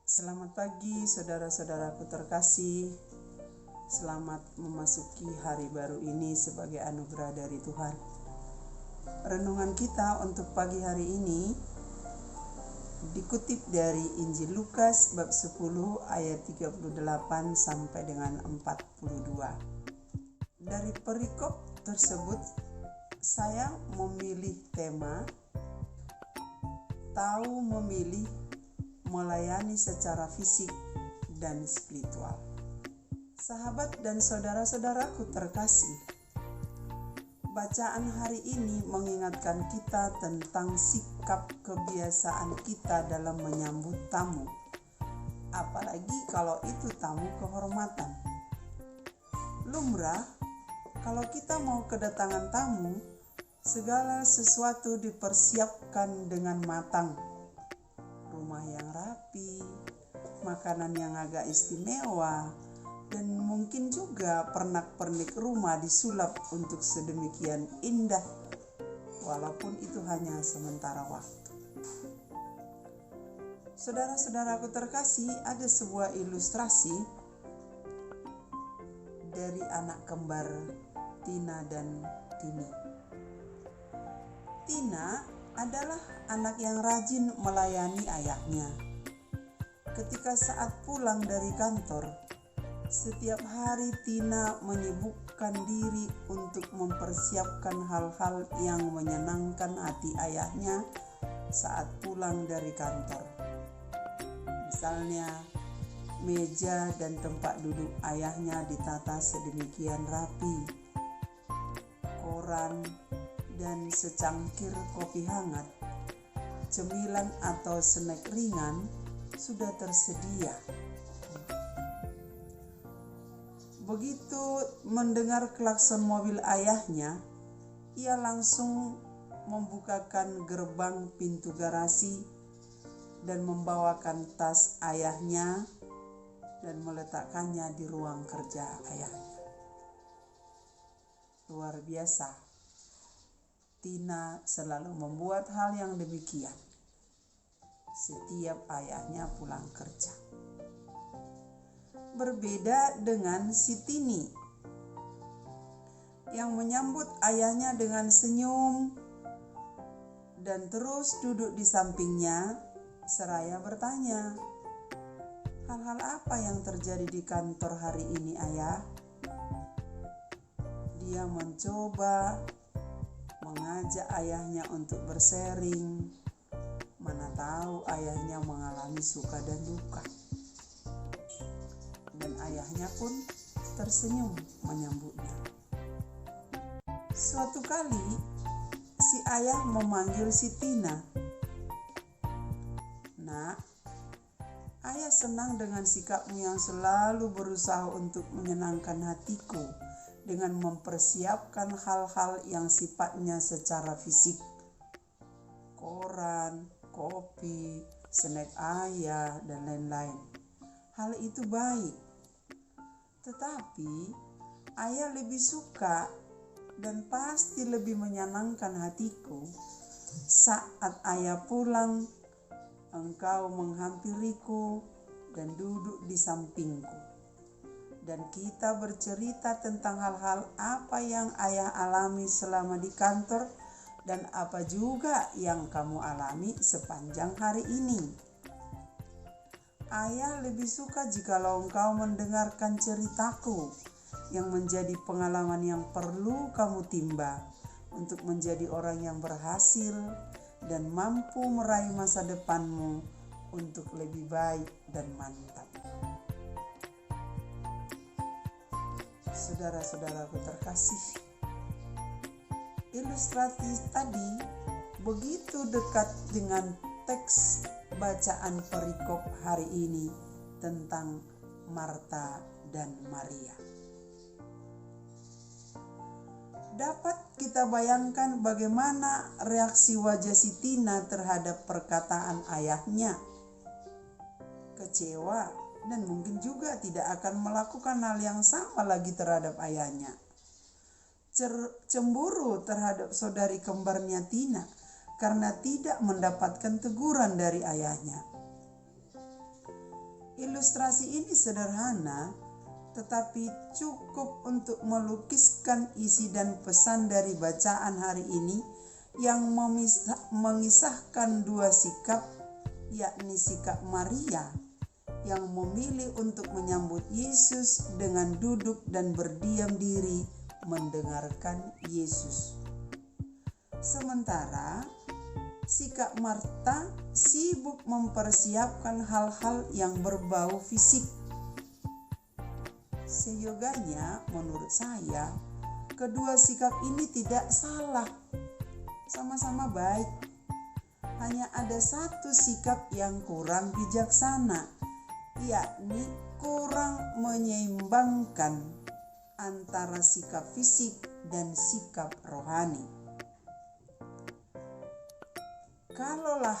Selamat pagi saudara-saudaraku terkasih. Selamat memasuki hari baru ini sebagai anugerah dari Tuhan. Renungan kita untuk pagi hari ini dikutip dari Injil Lukas bab 10 ayat 38 sampai dengan 42. Dari perikop tersebut saya memilih tema tahu memilih melayani secara fisik dan spiritual. Sahabat dan saudara-saudaraku terkasih, bacaan hari ini mengingatkan kita tentang sikap kebiasaan kita dalam menyambut tamu, apalagi kalau itu tamu kehormatan. Lumrah, kalau kita mau kedatangan tamu, segala sesuatu dipersiapkan dengan matang. Rumah yang rapi, makanan yang agak istimewa, dan mungkin juga pernak-pernik rumah disulap untuk sedemikian indah, walaupun itu hanya sementara waktu. Saudara-saudaraku terkasih, ada sebuah ilustrasi dari anak kembar Tina dan Tini. Tina adalah anak yang rajin melayani ayahnya. Ketika saat pulang dari kantor, setiap hari Tina menyibukkan diri untuk mempersiapkan hal-hal yang menyenangkan hati ayahnya saat pulang dari kantor. Misalnya, meja dan tempat duduk ayahnya ditata sedemikian rapi. Koran dan secangkir kopi hangat, cemilan atau snack ringan sudah tersedia. Begitu mendengar klakson mobil ayahnya, ia langsung membukakan gerbang pintu garasi dan membawakan tas ayahnya dan meletakkannya di ruang kerja ayahnya. Luar biasa. Tina selalu membuat hal yang demikian setiap ayahnya pulang kerja. Berbeda dengan si Tini yang menyambut ayahnya dengan senyum dan terus duduk di sampingnya seraya bertanya, "Hal-hal apa yang terjadi di kantor hari ini, Ayah?" Dia mencoba mengajak ayahnya untuk bersharing, mana tahu ayahnya mengalami suka dan duka. Dan ayahnya pun tersenyum menyambutnya. Suatu kali, si ayah memanggil si Tina. "Nak, ayah senang dengan sikapmu yang selalu berusaha untuk menyenangkan hatiku dengan mempersiapkan hal-hal yang sifatnya secara fisik. Koran, kopi, snack ayah, dan lain-lain. Hal itu baik. Tetapi ayah lebih suka dan pasti lebih menyenangkan hatiku saat ayah pulang, engkau menghampiriku dan duduk di sampingku. Dan kita bercerita tentang hal-hal apa yang ayah alami selama di kantor dan apa juga yang kamu alami sepanjang hari ini. Ayah lebih suka jikalau engkau mendengarkan ceritaku yang menjadi pengalaman yang perlu kamu timba untuk menjadi orang yang berhasil dan mampu meraih masa depanmu untuk lebih baik dan mantap." Saudara-saudaraku terkasih, ilustrasi tadi begitu dekat dengan teks bacaan perikop hari ini tentang Marta dan Maria. Dapat kita bayangkan bagaimana reaksi wajah si Tina terhadap perkataan ayahnya. Kecewa dan mungkin juga tidak akan melakukan hal yang sama lagi terhadap ayahnya. Cemburu terhadap saudari kembarnya Tina karena tidak mendapatkan teguran dari ayahnya. Ilustrasi ini sederhana, tetapi cukup untuk melukiskan isi dan pesan dari bacaan hari ini yang mengisahkan dua sikap, yakni sikap Maria yang memilih untuk menyambut Yesus dengan duduk dan berdiam diri mendengarkan Yesus. Sementara sikap Marta sibuk mempersiapkan hal-hal yang berbau fisik. Seyoganya menurut saya, kedua sikap ini tidak salah, sama-sama baik. Hanya ada satu sikap yang kurang bijaksana, yakni kurang menyeimbangkan antara sikap fisik dan sikap rohani. Kalaulah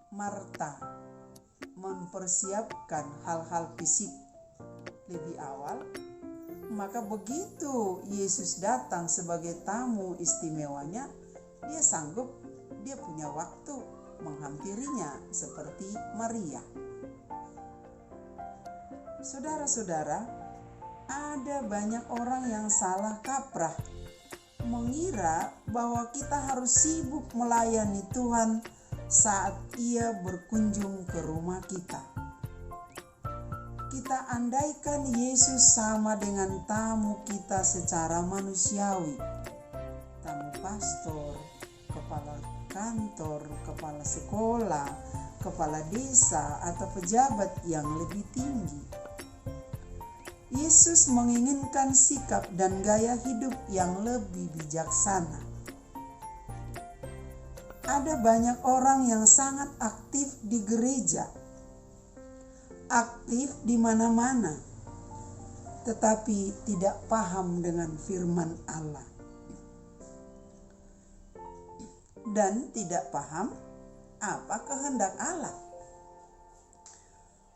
Marta mempersiapkan hal-hal fisik lebih awal, maka begitu Yesus datang sebagai tamu istimewanya, dia punya waktu menghampirinya seperti Maria. Saudara-saudara, ada banyak orang yang salah kaprah mengira bahwa kita harus sibuk melayani Tuhan saat Ia berkunjung ke rumah kita. Kita andaikan Yesus sama dengan tamu kita secara manusiawi, tamu pastor, kepala kantor, kepala sekolah, kepala desa, atau pejabat yang lebih tinggi. Yesus menginginkan sikap dan gaya hidup yang lebih bijaksana. Ada banyak orang yang sangat aktif di gereja, aktif di mana-mana, tetapi tidak paham dengan firman Allah dan tidak paham apa kehendak Allah.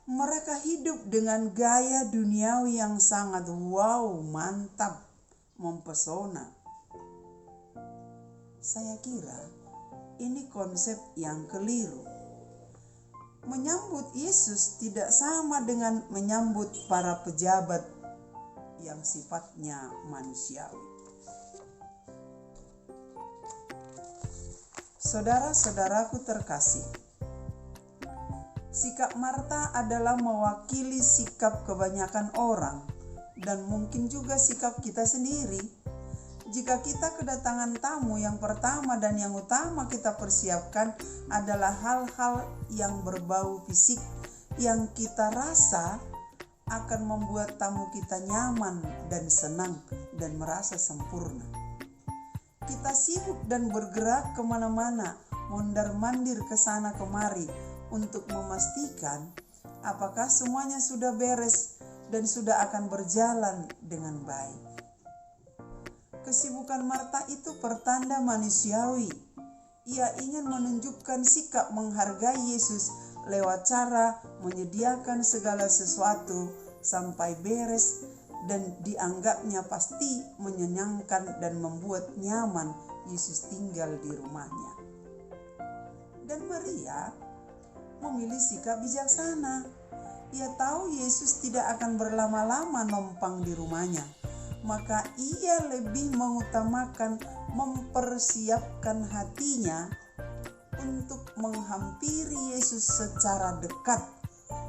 Mereka hidup dengan gaya duniawi yang sangat mantap, mempesona. Saya kira ini konsep yang keliru. Menyambut Yesus tidak sama dengan menyambut para pejabat yang sifatnya manusiawi. Saudara-saudaraku terkasih, sikap Marta adalah mewakili sikap kebanyakan orang dan mungkin juga sikap kita sendiri. Jika kita kedatangan tamu, yang pertama dan yang utama kita persiapkan adalah hal-hal yang berbau fisik yang kita rasa akan membuat tamu kita nyaman dan senang dan merasa sempurna. Kita sibuk dan bergerak kemana-mana, mondar-mandir ke sana kemari untuk memastikan apakah semuanya sudah beres dan sudah akan berjalan dengan baik. Kesibukan Marta itu pertanda manusiawi. Ia ingin menunjukkan sikap menghargai Yesus lewat cara menyediakan segala sesuatu sampai beres dan dianggapnya pasti menyenangkan dan membuat nyaman Yesus tinggal di rumahnya. Dan Maria memilih sikap bijaksana. Ia tahu Yesus tidak akan berlama-lama numpang di rumahnya, maka ia lebih mengutamakan mempersiapkan hatinya untuk menghampiri Yesus secara dekat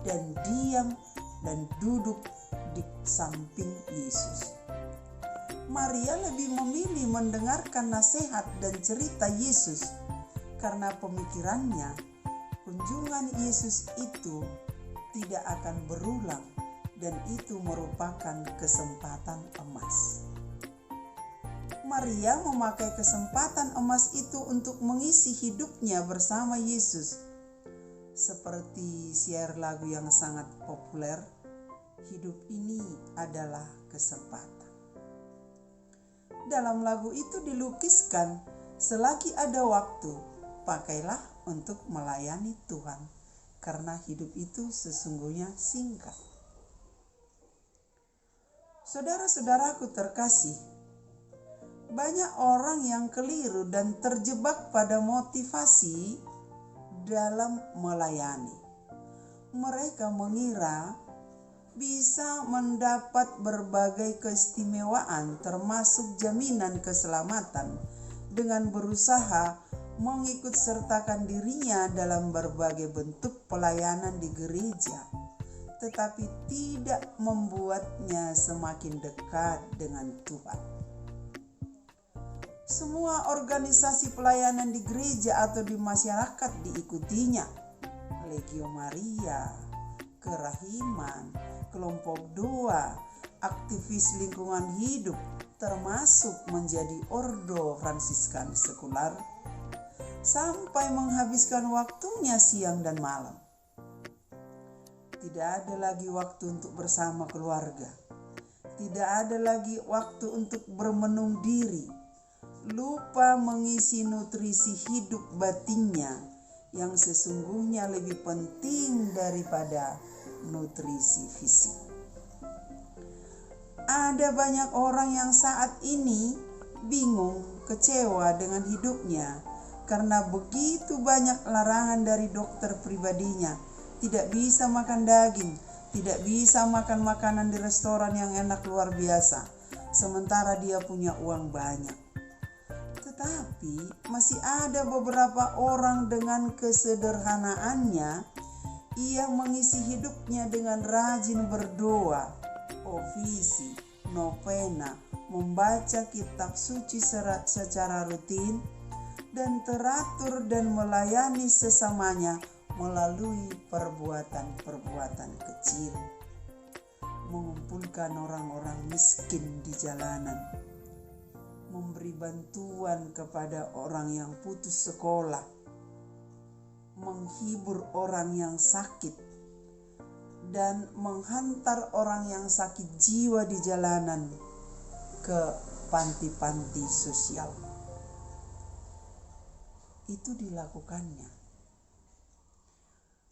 dan diam dan duduk di samping Yesus. Maria lebih memilih mendengarkan nasihat dan cerita Yesus karena pemikirannya kunjungan Yesus itu tidak akan berulang dan itu merupakan kesempatan emas. Maria memakai kesempatan emas itu untuk mengisi hidupnya bersama Yesus. Seperti siar lagu yang sangat populer, hidup ini adalah kesempatan. Dalam lagu itu dilukiskan, selagi ada waktu, pakailah untuk melayani Tuhan, karena hidup itu sesungguhnya singkat. Saudara-saudaraku terkasih, banyak orang yang keliru dan terjebak pada motivasi dalam melayani. mereka mengira bisa mendapat berbagai keistimewaan termasuk jaminan keselamatan dengan berusaha mengikut sertakan dirinya dalam berbagai bentuk pelayanan di gereja, tetapi tidak membuatnya semakin dekat dengan Tuhan. Semua organisasi pelayanan di gereja atau di masyarakat diikutinya. Legio Maria, Kerahiman, kelompok doa, aktivis lingkungan hidup, termasuk menjadi ordo Fransiskan sekular, sampai menghabiskan waktunya siang dan malam. Tidak ada lagi waktu untuk bersama keluarga. Tidak ada lagi waktu untuk bermenung diri. Lupa mengisi nutrisi hidup batinnya yang sesungguhnya lebih penting daripada nutrisi fisik. Ada banyak orang yang saat ini bingung, kecewa dengan hidupnya karena begitu banyak larangan dari dokter pribadinya. Tidak bisa makan daging, tidak bisa makan makanan di restoran yang enak luar biasa, sementara dia punya uang banyak. Tetapi masih ada beberapa orang dengan kesederhanaannya, ia mengisi hidupnya dengan rajin berdoa, ofisi, novena, membaca kitab suci secara rutin, dan teratur dan melayani sesamanya melalui perbuatan-perbuatan kecil. Mengumpulkan orang-orang miskin di jalanan, memberi bantuan kepada orang yang putus sekolah, menghibur orang yang sakit, dan menghantar orang yang sakit jiwa di jalanan ke panti-panti sosial. Itu dilakukannya.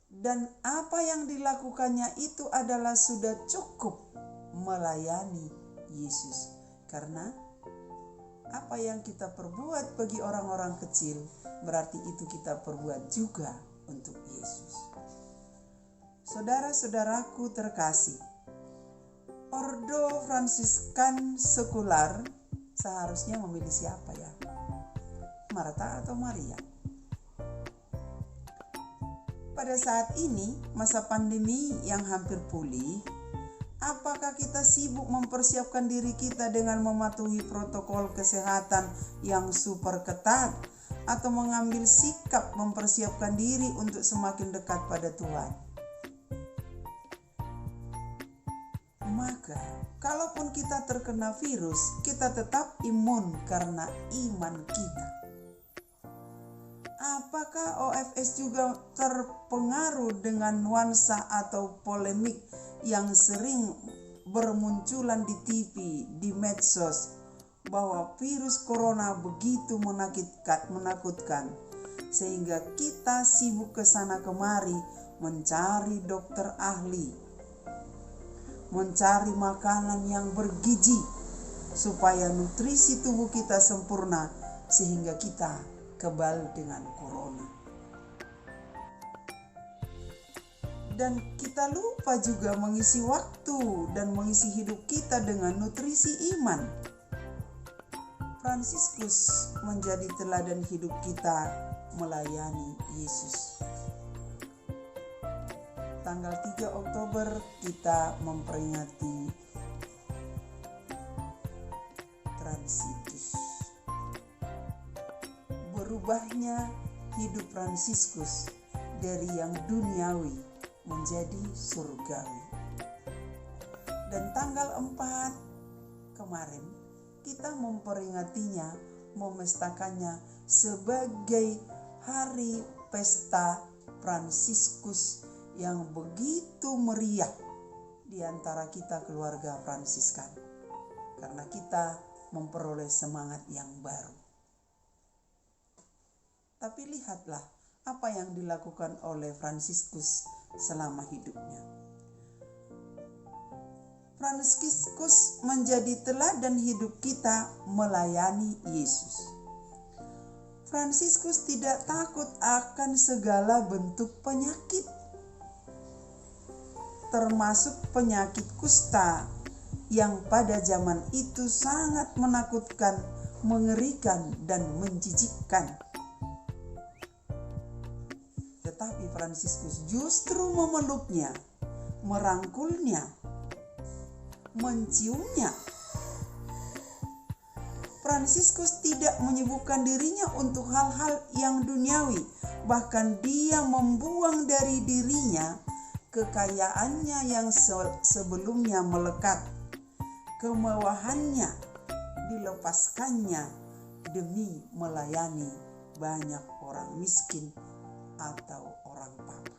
Dan apa yang dilakukannya itu adalah sudah cukup melayani Yesus. Karena apa yang kita perbuat bagi orang-orang kecil, berarti itu kita perbuat juga untuk Yesus. Saudara-saudaraku terkasih, Ordo Fransiskan sekular seharusnya memilih siapa ya? Martha atau Maria? Pada saat ini, masa pandemi yang hampir pulih, apakah kita sibuk mempersiapkan diri kita dengan mematuhi protokol kesehatan yang super ketat, atau mengambil sikap mempersiapkan diri untuk semakin dekat pada Tuhan? Maka, kalaupun kita terkena virus, kita tetap imun karena iman kita. Apakah OFS juga terpengaruh dengan nuansa atau polemik yang sering bermunculan di TV, di medsos, bahwa virus corona begitu menakutkan, sehingga kita sibuk ke sana kemari mencari dokter ahli, mencari makanan yang bergizi supaya nutrisi tubuh kita sempurna sehingga kita kebal dengan corona. Dan kita lupa juga mengisi waktu dan mengisi hidup kita dengan nutrisi iman. Fransiskus menjadi teladan hidup kita melayani Yesus. Tanggal 3 Oktober kita memperingati Transitus. Berubahnya hidup Fransiskus dari yang duniawi menjadi surgawi. Dan tanggal 4 kemarin kita memperingatinya, memestakannya sebagai hari pesta Fransiskus yang begitu meriah di antara kita keluarga Fransiskan, karena kita memperoleh semangat yang baru. Tapi lihatlah apa yang dilakukan oleh Fransiskus selama hidupnya. Fransiskus menjadi teladan hidup kita melayani Yesus. Fransiskus tidak takut akan segala bentuk penyakit. termasuk penyakit kusta yang pada zaman itu sangat menakutkan, mengerikan, dan menjijikkan. Tetapi Fransiskus justru memeluknya, merangkulnya, menciumnya. Fransiskus tidak menyibukkan dirinya untuk hal-hal yang duniawi, bahkan dia membuang dari dirinya kekayaannya yang sebelumnya melekat. Kemewahannya dilepaskannya demi melayani banyak orang miskin atau orang papa.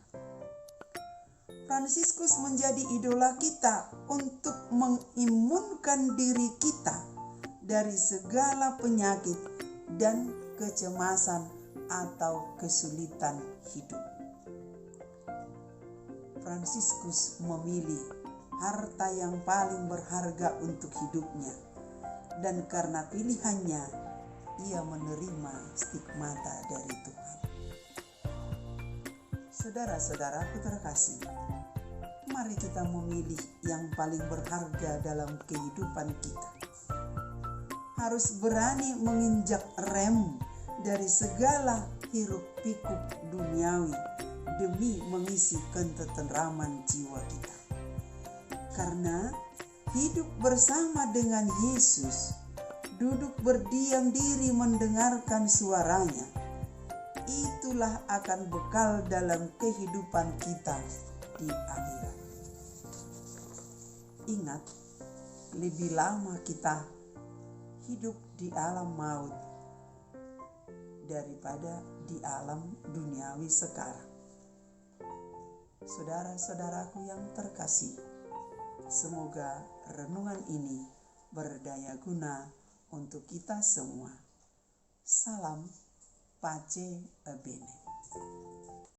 Fransiskus menjadi idola kita untuk mengimunkan diri kita dari segala penyakit dan kecemasan atau kesulitan hidup. Fransiskus memilih harta yang paling berharga untuk hidupnya, dan karena pilihannya, ia menerima stigmata dari Tuhan. Saudara-saudaraku terkasih, mari kita memilih yang paling berharga dalam kehidupan kita. Harus berani menginjak rem dari segala hiruk-pikuk duniawi demi mengisi ketenteraman jiwa kita. Karena hidup bersama dengan Yesus, duduk berdiam diri mendengarkan suaranya, itulah akan bekal dalam kehidupan kita di akhirat. Ingat, lebih lama kita hidup di alam maut daripada di alam duniawi sekarang. Saudara-saudaraku yang terkasih, semoga renungan ini berdaya guna untuk kita semua. Salam Pace Bene.